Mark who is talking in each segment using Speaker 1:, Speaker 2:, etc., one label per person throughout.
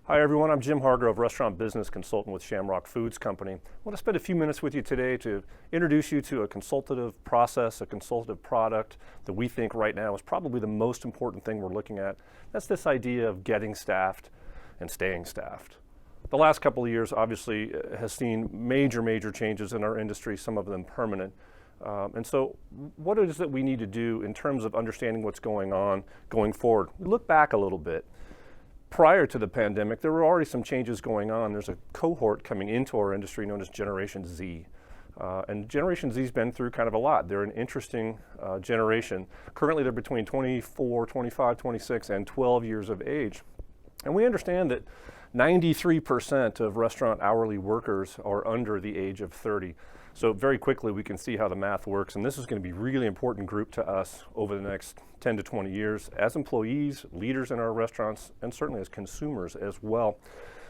Speaker 1: Hi everyone, I'm Jim Hargrove, Restaurant Business Consultant with Shamrock Foods Company. I want to spend a few minutes with you today to introduce you to a consultative process, a consultative product that we think right now is probably the most important thing we're looking at. That's this idea of getting staffed and staying staffed. The last couple of years obviously has seen major changes in our industry, some of them permanent. And so what is it we need to do in terms of understanding what's going on going forward? We look back a little bit. Prior to the pandemic, there were already some changes going on. There's a cohort coming into our industry known as Generation Z. And Generation Z's been through kind of a lot. They're an interesting generation. Currently, they're between 24, 25, 26, and 12 years of age. And we understand that 93% of restaurant hourly workers are under the age of 30. So very quickly we can see how the math works, and this is going to be a really important group to us over the next 10 to 20 years as employees, leaders in our restaurants, and certainly as consumers as well.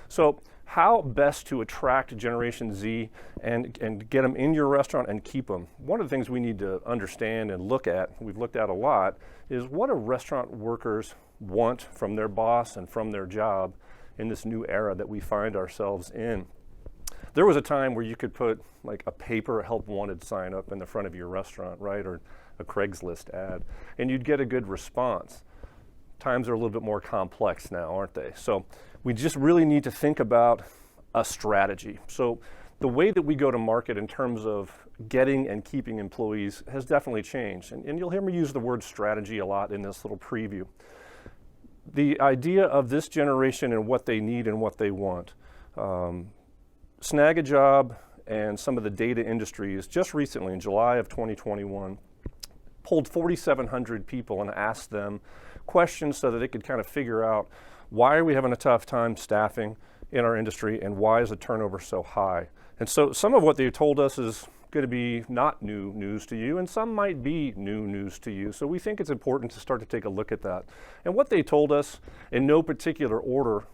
Speaker 1: So how best to attract Generation Z and get them in your restaurant and keep them? One of the things we need to understand and look at, we've looked at a lot, is what do restaurant workers want from their boss and from their job in this new era that we find ourselves in. There was a time where you could put like a paper help wanted sign up in the front of your restaurant, right? Or a Craigslist ad, and you'd get a good response. Times are a little bit more complex now, aren't they? So we just really need to think about a strategy. So the way that we go to market in terms of getting and keeping employees has definitely changed. And you'll hear me use the word strategy a lot in this little preview. The idea of this generation and what they need and what they want. Snag a Job and some of the data industries just recently in July of 2021 pulled 4,700 people and asked them questions so that they could kind of figure out why are we having a tough time staffing in our industry and why is the turnover so high. And so some of what they told us is going to be not new news to you, and some might be new news to you. So we think it's important to start to take a look at that. And what they told us, in no particular order,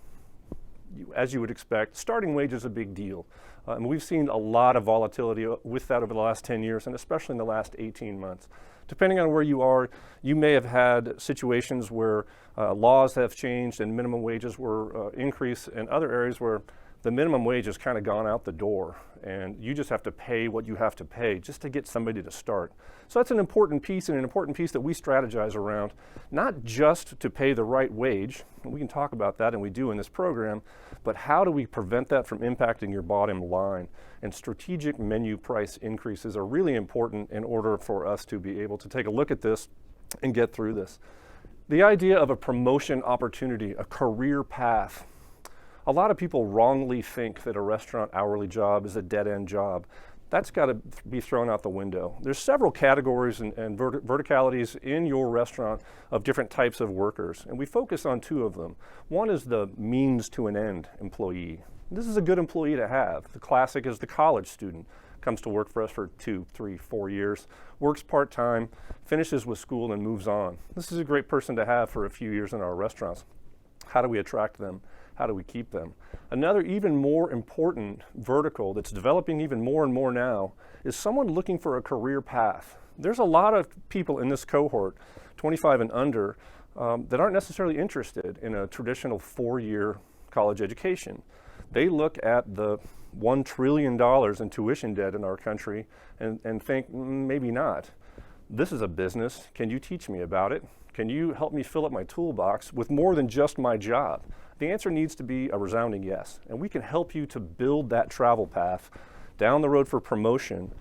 Speaker 1: as you would expect, starting wage is a big deal. And we've seen a lot of volatility with that over the last 10 years, and especially in the last 18 months. Depending on where you are, you may have had situations where laws have changed and minimum wages were increased, and other areas where the minimum wage has kind of gone out the door, and you just have to pay what you have to pay just to get somebody to start. So that's an important piece, and an important piece that we strategize around, not just to pay the right wage, and we can talk about that, and we do in this program, but how do we prevent that from impacting your bottom line? And strategic menu price increases are really important in order for us to be able to take a look at this and get through this. The idea of a promotion opportunity, a career path. A lot of people wrongly think that a restaurant hourly job is a dead-end job. That's got to be thrown out the window. There's several categories and verticalities in your restaurant of different types of workers, and we focus on two of them. One is the means to an end employee. This is a good employee to have. The classic is the college student. Comes to work for us for 2, 3, 4 years, works part-time, finishes with school, and moves on. This is a great person to have for a few years in our restaurants. How do we attract them? How do we keep them? Another even more important vertical that's developing even more and more now is someone looking for a career path. There's a lot of people in this cohort, 25 and under, that aren't necessarily interested in a traditional 4-year college education. They look at the $1 trillion in tuition debt in our country and think, maybe not. This is a business. Can you teach me about it? Can you help me fill up my toolbox with more than just my job? The answer needs to be a resounding yes, and we can help you to build that travel path down the road for promotion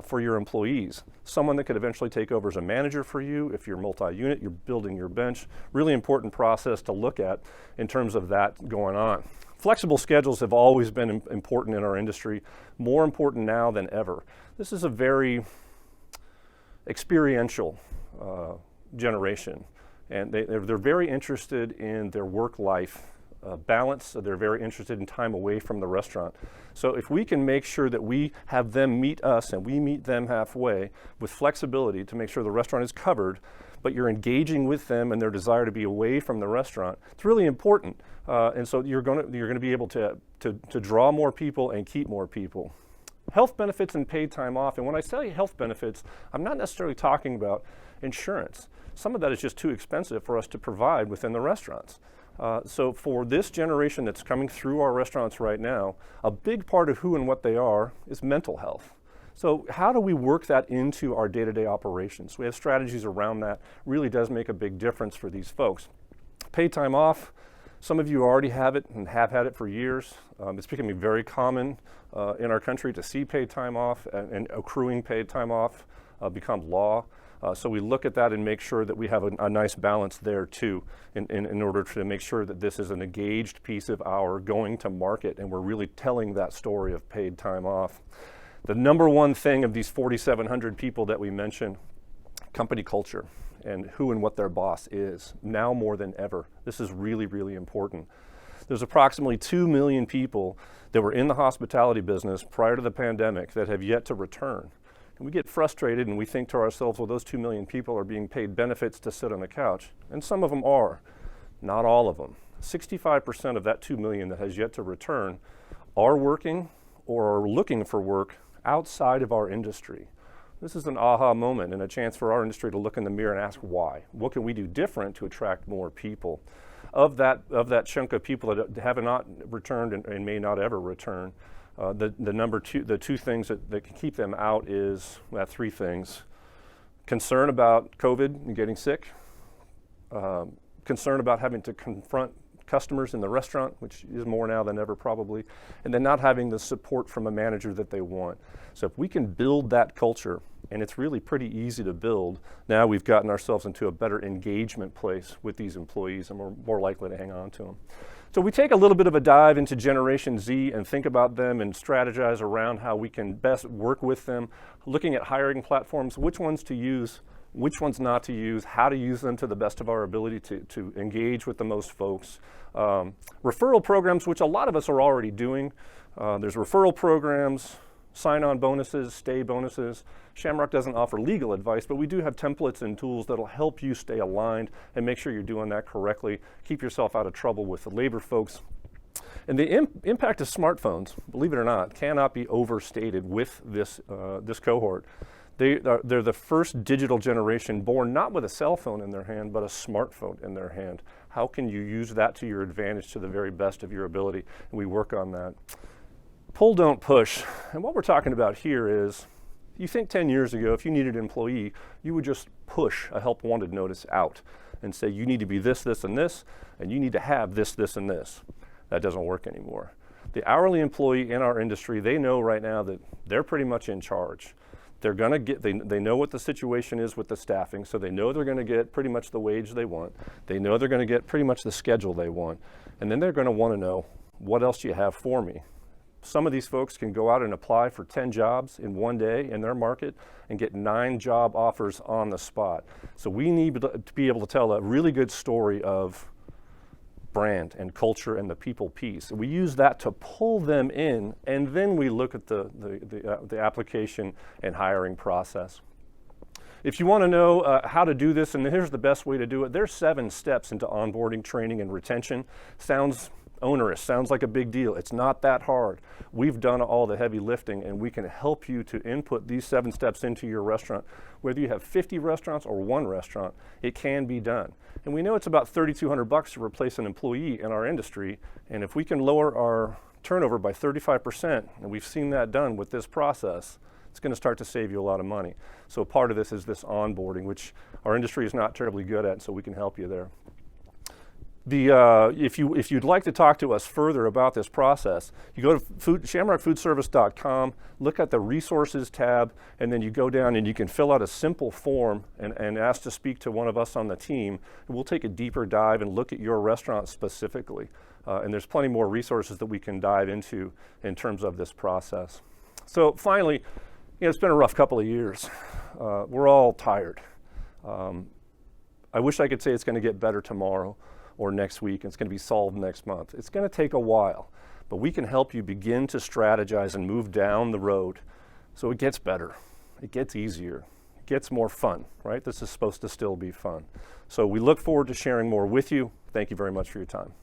Speaker 1: for your employees. Someone that could eventually take over as a manager for you. If you're multi-unit, you're building your bench. Really important process to look at in terms of that going on. Flexible schedules have always been important in our industry, more important now than ever. This is a very experiential generation, and they're very interested in their work-life balance. So they're very interested in time away from the restaurant. So if we can make sure that we have them meet us and we meet them halfway with flexibility to make sure the restaurant is covered, but you're engaging with them and their desire to be away from the restaurant, it's really important. And so you're going to be able to draw more people and keep more people. Health benefits and paid time off. And when I say health benefits, I'm not necessarily talking about insurance. Some of that is just too expensive for us to provide within the restaurants. So for this generation that's coming through our restaurants right now, a big part of who and what they are is mental health. So how do we work that into our day-to-day operations? We have strategies around that. Really does make a big difference for these folks. Paid time off, some of you already have it and have had it for years. It's becoming very common in our country to see paid time off, and accruing paid time off become law. So we look at that and make sure that we have a nice balance there too, in order to make sure that this is an engaged piece of our going to market, and we're really telling that story of paid time off. The number one thing of these 4,700 people that we mentioned, company culture and who and what their boss is, now more than ever. This is really, really important. There's approximately 2 million people that were in the hospitality business prior to the pandemic that have yet to return. And we get frustrated and we think to ourselves, well, those 2 million people are being paid benefits to sit on the couch. And some of them are, not all of them. 65% of that 2 million that has yet to return are working or are looking for work outside of our industry. This is an aha moment and a chance for our industry to look in the mirror and ask why. What can we do different to attract more people? Of that chunk of people that have not returned and may not ever return, the two things that can keep them out is, well, 3 things. Concern about COVID and getting sick, concern about having to confront customers in the restaurant, which is more now than ever probably, and then not having the support from a manager that they want. So if we can build that culture, and it's really pretty easy to build, now we've gotten ourselves into a better engagement place with these employees, and we're more likely to hang on to them. So we take a little bit of a dive into Generation Z and think about them and strategize around how we can best work with them, looking at hiring platforms, which ones to use, which ones not to use, how to use them to the best of our ability to engage with the most folks. Referral programs, which a lot of us are already doing. There's referral programs, sign-on bonuses, stay bonuses. Shamrock doesn't offer legal advice, but we do have templates and tools that'll help you stay aligned and make sure you're doing that correctly. Keep yourself out of trouble with the labor folks. And the impact of smartphones, believe it or not, cannot be overstated with this cohort. They're the first digital generation born not with a cell phone in their hand, but a smartphone in their hand. How can you use that to your advantage to the very best of your ability? And we work on that. Pull, don't push. And what we're talking about here is, you think 10 years ago, if you needed an employee, you would just push a help wanted notice out and say, you need to be this, this, and this, and you need to have this, this, and this. That doesn't work anymore. The hourly employee in our industry, they know right now that they're pretty much in charge. They're gonna get, they know what the situation is with the staffing, so they know they're gonna get pretty much the wage they want. They know they're gonna get pretty much the schedule they want. And then they're gonna wanna know, what else do you have for me? Some of these folks can go out and apply for 10 jobs in one day in their market and get 9 job offers on the spot. So we need to be able to tell a really good story of brand and culture and the people piece. We use that to pull them in, and then we look at the application and hiring process. If you want to know how to do this, and here's the best way to do it, there's 7 steps into onboarding, training, and retention. Sounds onerous, sounds like a big deal. It's not that hard. We've done all the heavy lifting, and we can help you to input these 7 steps into your restaurant. Whether you have 50 restaurants or 1 restaurant, it can be done. And we know it's about $3,200 to replace an employee in our industry, and if we can lower our turnover by 35%, and we've seen that done with this process, it's going to start to save you a lot of money. So part of this is this onboarding, which our industry is not terribly good at, so we can help you there. If you'd like to talk to us further about this process, you go to shamrockfoodservice.com, look at the resources tab, and then you go down and you can fill out a simple form and ask to speak to one of us on the team. And we'll take a deeper dive and look at your restaurant specifically. And there's plenty more resources that we can dive into in terms of this process. So finally, it's been a rough couple of years. We're all tired. I wish I could say it's going to get better tomorrow or next week, and it's going to be solved next month. It's going to take a while, but we can help you begin to strategize and move down the road so it gets better, it gets easier, it gets more fun, right? This is supposed to still be fun. So we look forward to sharing more with you. Thank you very much for your time.